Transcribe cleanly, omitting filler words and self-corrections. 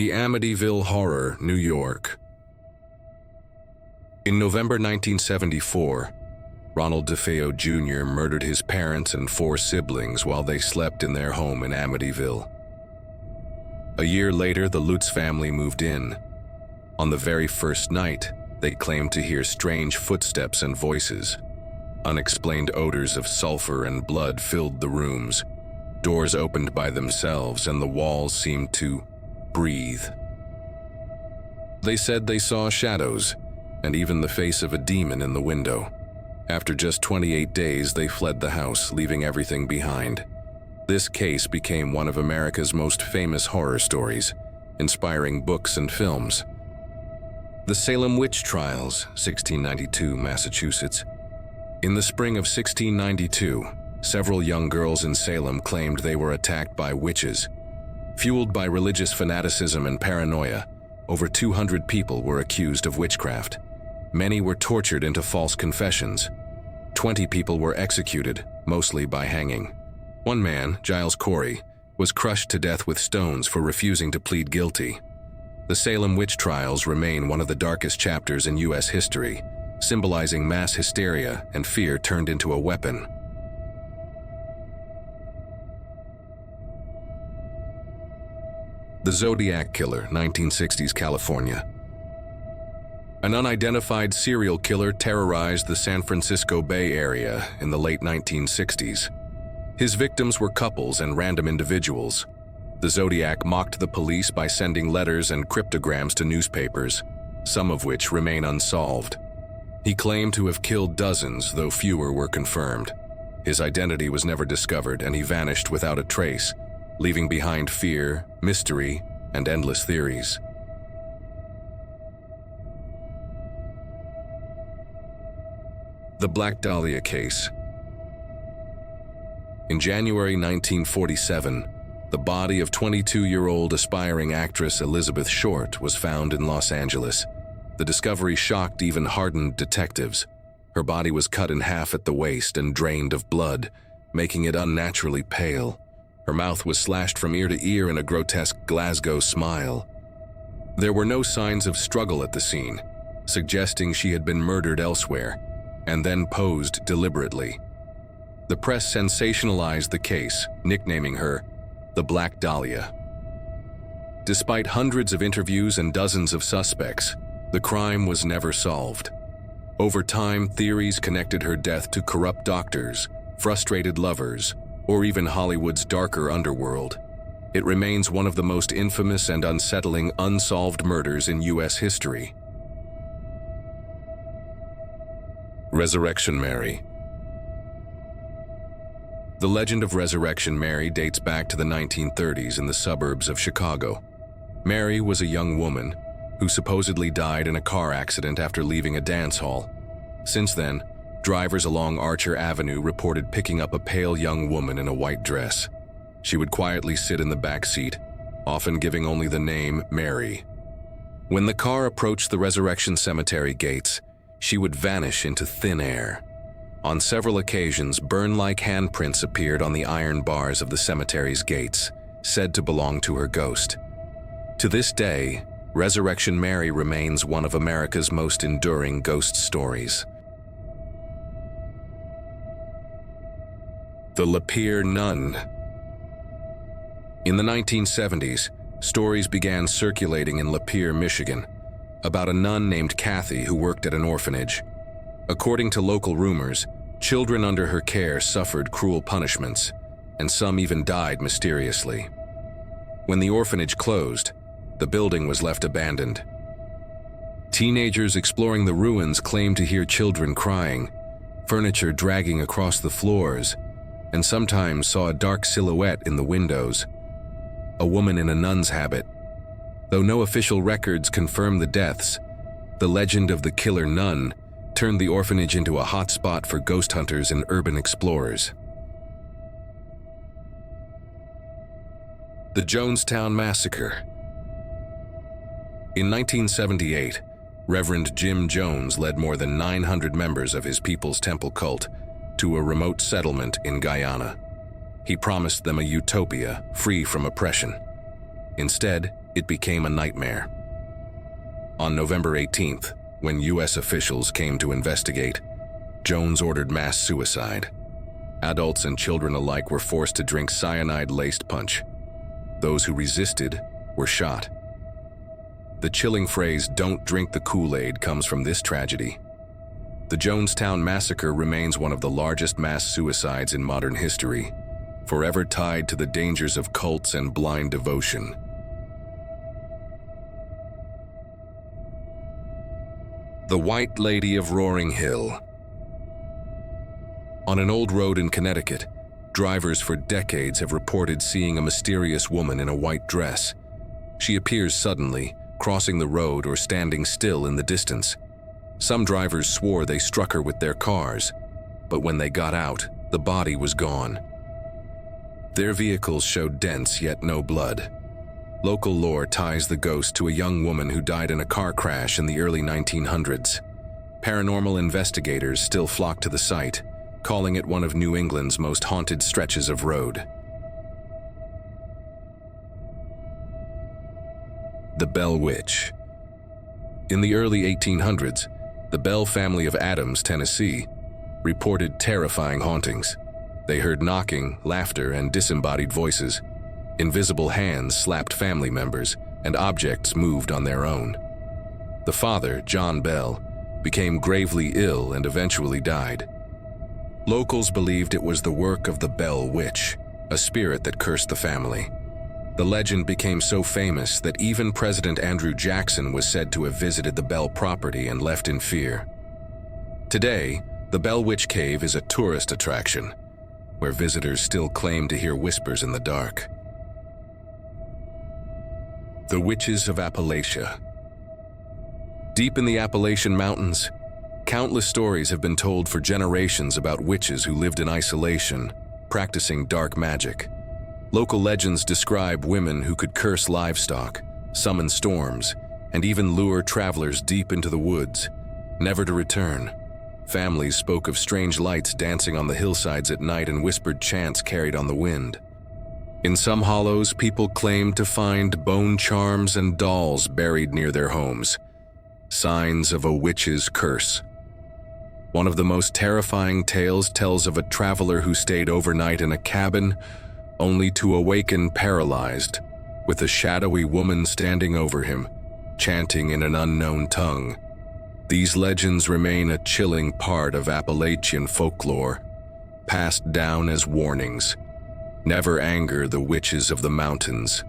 The Amityville Horror, New York. In November 1974, Ronald DeFeo Jr. murdered his parents and 4 siblings while they slept in their home in Amityville. A year later, the Lutz family moved in. On the very first night, they claimed to hear strange footsteps and voices. Unexplained odors of sulfur and blood filled the rooms. Doors opened by themselves and the walls seemed to breathe. They said they saw shadows and even the face of a demon in the window. After just 28 days, they fled the house, leaving everything behind. This case became one of America's most famous horror stories, inspiring books and films. The Salem Witch Trials, 1692, Massachusetts. In the spring of 1692, several young girls in Salem claimed they were attacked by witches. Fueled by religious fanaticism and paranoia, over 200 people were accused of witchcraft. Many were tortured into false confessions. 20 people were executed, mostly by hanging. One man, Giles Corey, was crushed to death with stones for refusing to plead guilty. The Salem Witch Trials remain one of the darkest chapters in U.S. history, symbolizing mass hysteria and fear turned into a weapon. The Zodiac Killer, 1960s California. An unidentified serial killer terrorized the San Francisco Bay Area in the late 1960s. His victims were couples and random individuals. The Zodiac mocked the police by sending letters and cryptograms to newspapers, some of which remain unsolved. He claimed to have killed dozens, though fewer were confirmed. His identity was never discovered and he vanished without a trace, leaving behind fear, mystery, and endless theories. The Black Dahlia Case. In January 1947, the body of 22-year-old aspiring actress Elizabeth Short was found in Los Angeles. The discovery shocked even hardened detectives. Her body was cut in half at the waist and drained of blood, making it unnaturally pale. Her mouth was slashed from ear to ear in a grotesque Glasgow smile. There were no signs of struggle at the scene, suggesting she had been murdered elsewhere, and then posed deliberately. The press sensationalized the case, nicknaming her the Black Dahlia. Despite hundreds of interviews and dozens of suspects, the crime was never solved. Over time, theories connected her death to corrupt doctors, frustrated lovers, or even Hollywood's darker underworld. It remains one of the most infamous and unsettling unsolved murders in U.S. history. Resurrection Mary. The legend of Resurrection Mary dates back to the 1930s in the suburbs of Chicago. Mary was a young woman who supposedly died in a car accident after leaving a dance hall. Since then, drivers along Archer Avenue reported picking up a pale young woman in a white dress. She would quietly sit in the back seat, often giving only the name Mary. When the car approached the Resurrection Cemetery gates, she would vanish into thin air. On several occasions, burn-like handprints appeared on the iron bars of the cemetery's gates, said to belong to her ghost. To this day, Resurrection Mary remains one of America's most enduring ghost stories. The Lapeer Nun. In the 1970s, stories began circulating in Lapeer, Michigan, about a nun named Kathy who worked at an orphanage. According to local rumors, children under her care suffered cruel punishments, and some even died mysteriously. When the orphanage closed, the building was left abandoned. Teenagers exploring the ruins claimed to hear children crying, furniture dragging across the floors, and sometimes saw a dark silhouette in the windows. A woman in a nun's habit. Though no official records confirm the deaths, the legend of the killer nun turned the orphanage into a hotspot for ghost hunters and urban explorers. The Jonestown Massacre. In 1978, Reverend Jim Jones led more than 900 members of his People's Temple cult to a remote settlement in Guyana. He promised them a utopia free from oppression. Instead, it became a nightmare. On November 18th, when U.S. officials came to investigate, Jones ordered mass suicide. Adults and children alike were forced to drink cyanide-laced punch. Those who resisted were shot. The chilling phrase, "Don't drink the Kool-Aid," comes from this tragedy. The Jonestown Massacre remains one of the largest mass suicides in modern history, forever tied to the dangers of cults and blind devotion. The White Lady of Roaring Hill. On an old road in Connecticut, drivers for decades have reported seeing a mysterious woman in a white dress. She appears suddenly, crossing the road or standing still in the distance. Some drivers swore they struck her with their cars, but when they got out, the body was gone. Their vehicles showed dents yet no blood. Local lore ties the ghost to a young woman who died in a car crash in the early 1900s. Paranormal investigators still flock to the site, calling it one of New England's most haunted stretches of road. The Bell Witch. In the early 1800s, the Bell family of Adams, Tennessee, reported terrifying hauntings. They heard knocking, laughter, and disembodied voices. Invisible hands slapped family members, and objects moved on their own. The father, John Bell, became gravely ill and eventually died. Locals believed it was the work of the Bell Witch, a spirit that cursed the family. The legend became so famous that even President Andrew Jackson was said to have visited the Bell property and left in fear. Today, the Bell Witch Cave is a tourist attraction, where visitors still claim to hear whispers in the dark. The Witches of Appalachia. Deep in the Appalachian Mountains, countless stories have been told for generations about witches who lived in isolation, practicing dark magic. Local legends describe women who could curse livestock, summon storms, and even lure travelers deep into the woods, never to return. Families spoke of strange lights dancing on the hillsides at night and whispered chants carried on the wind. In some hollows, people claimed to find bone charms and dolls buried near their homes, signs of a witch's curse. One of the most terrifying tales tells of a traveler who stayed overnight in a cabin, only to awaken paralyzed, with a shadowy woman standing over him, chanting in an unknown tongue. These legends remain a chilling part of Appalachian folklore, passed down as warnings. Never anger the witches of the mountains.